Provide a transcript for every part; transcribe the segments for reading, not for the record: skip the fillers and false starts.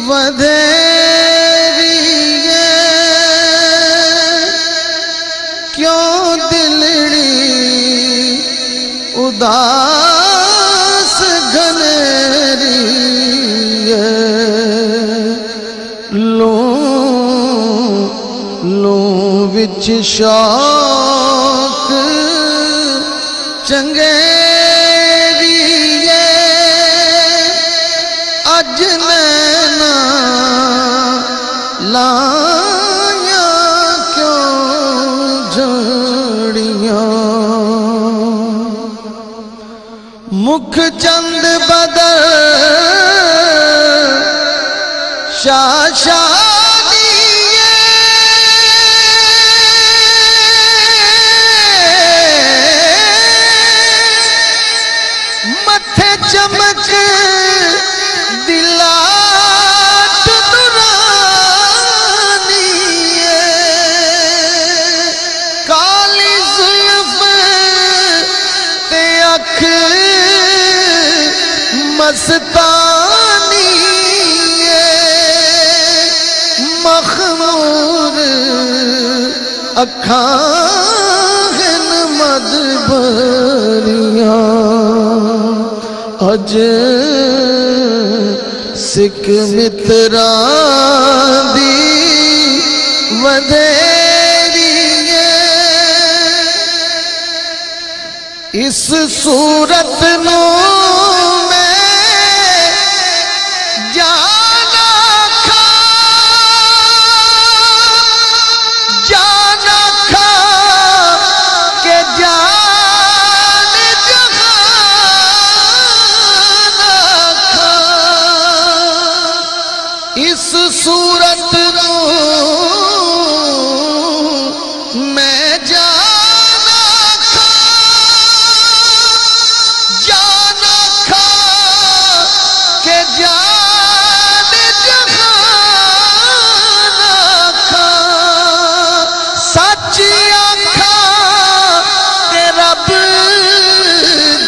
वधेरी है क्यों दिलड़ी उदास घनेरी है। लूं विच शौक चंगेरी है अज नैना लाया क्यों झड़ियां। मुख चंद बदल शाशानी मथे चमक दिलाट दुरानी काली जुल्फ ते अख मस्तानी मखमूर अखां मद भरियां अज सिख मित्रां दी वधेरी है। इस सूरत नूं इस सूरत मैं जाना खा के जान जहाना खा सच आखा के रब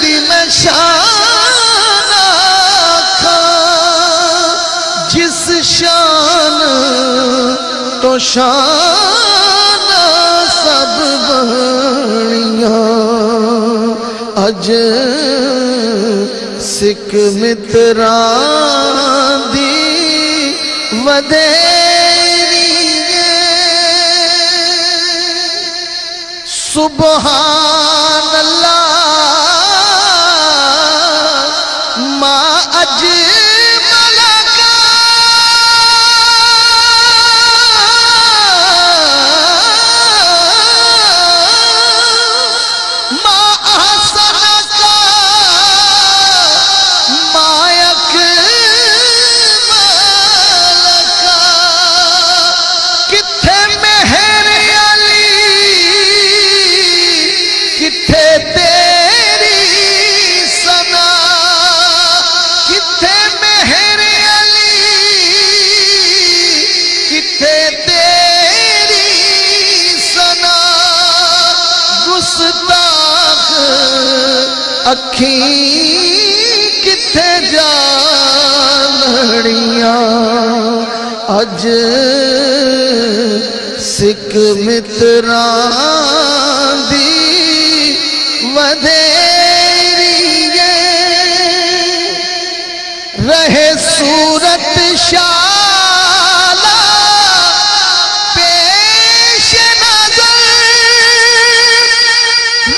दी मैं शान आखा जिस शान तो शान सब बनियां अज सिख मित्रां दी वधेरी है। सुबहान अल्लाह मां अज अखी किथे जा लड़ियां अज सिख मित्रां दी वधेरी है। रहे सूरत शाला पेश नजर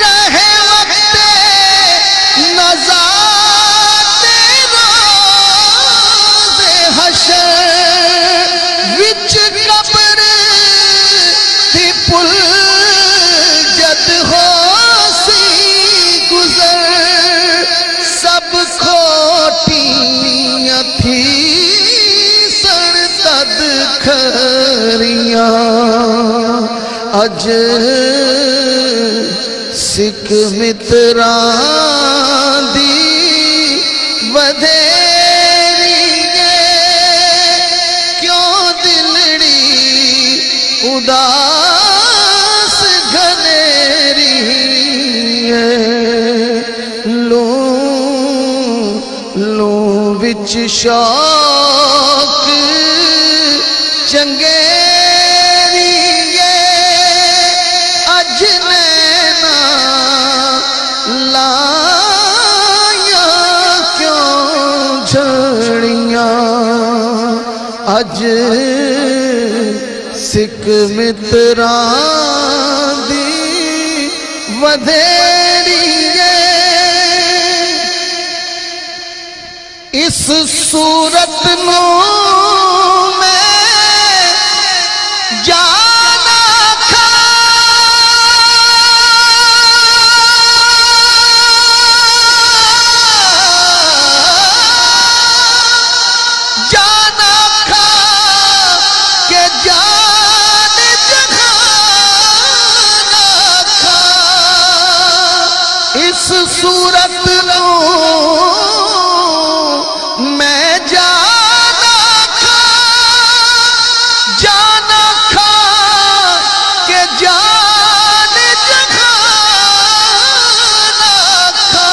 रहे विच कब्र थी पुल जद हो सी गुजर सब खोटियां थी सड़ तद खरियां अज सिख मित्रां दी वधेरी है क्यों दिलड़ी उदास घनेरी है। लूं विच शौक चंगेरिए अज नैना लाया क्यों झड़ियां अज सिख मित्रां दी वधेरिए इस सूरत नू मैं जाना खा जाना खा के जान जहाना खा इस सूरत नू मैं जाना खा के जान जहाना खा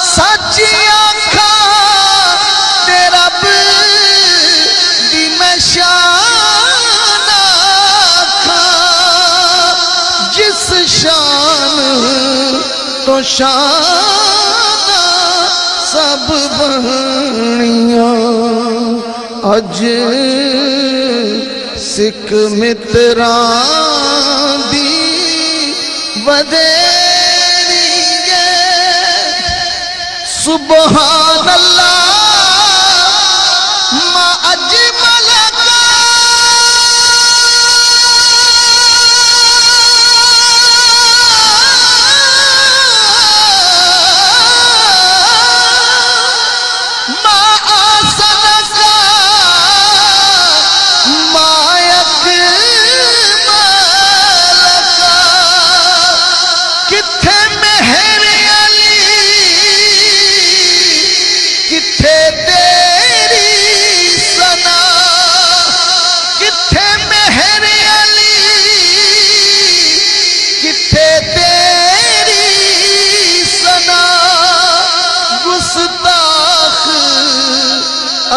सच्ची आखा ते रब दी मैं शान आखा जिस शान तो शान सब बनियां अज सिख मित्रां दी वधेरिए सुबहान अल्लाह मा अजमल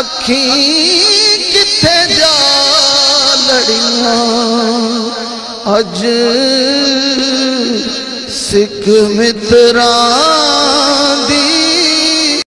अखी किथे जा लड़ियां अज सिख मित्रां